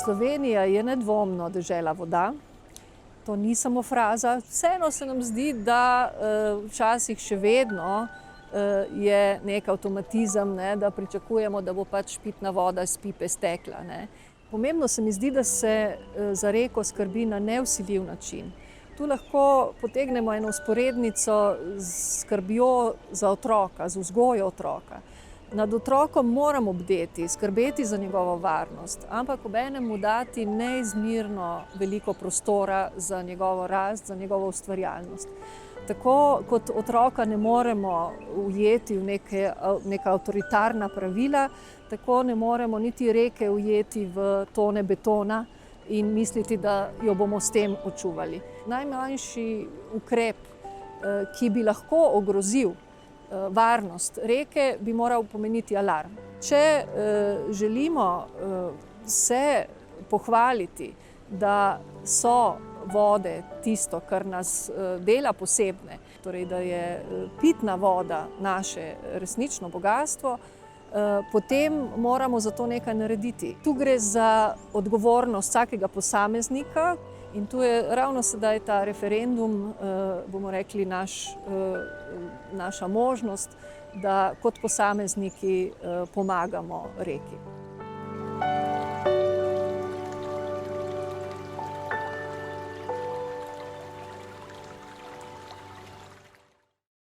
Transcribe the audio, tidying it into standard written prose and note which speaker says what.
Speaker 1: Slovenija je nedvomno dežela voda. To ni samo fraza. Vseeno se nam zdi, da včasih še vedno je nek avtomatizem, da pričakujemo, da bo pač pitna voda iz pipe stekla. Pomembno se mi zdi, da se za reko skrbi na nevsiljiv način. Tu lahko potegnemo eno vzporednico s skrbjo za otroka, z vzgojo otroka. Nad otrokom moramo bdeti, skrbeti za njegovo varnost, ampak obenem mu dati neizmerno veliko prostora za njegovo rast, za njegovo ustvarjalnost. Tako kot otroka ne moremo ujeti v neka avtoritarna pravila, tako ne moremo niti reke ujeti v tone betona in misliti, da jo bomo s tem očuvali. Najmanjši ukrep, ki bi lahko ogrozil varnost reke, bi moral pomeniti alarm. Če želimo se pohvaliti, da so vode tisto, kar nas dela posebne, torej da je pitna voda naše resnično bogastvo, potem moramo za to nekaj narediti. Tu gre za odgovornost vsakega posameznika in tu je ravno sedaj ta referendum, bomo rekli, naša možnost, da kot posamezniki pomagamo reki.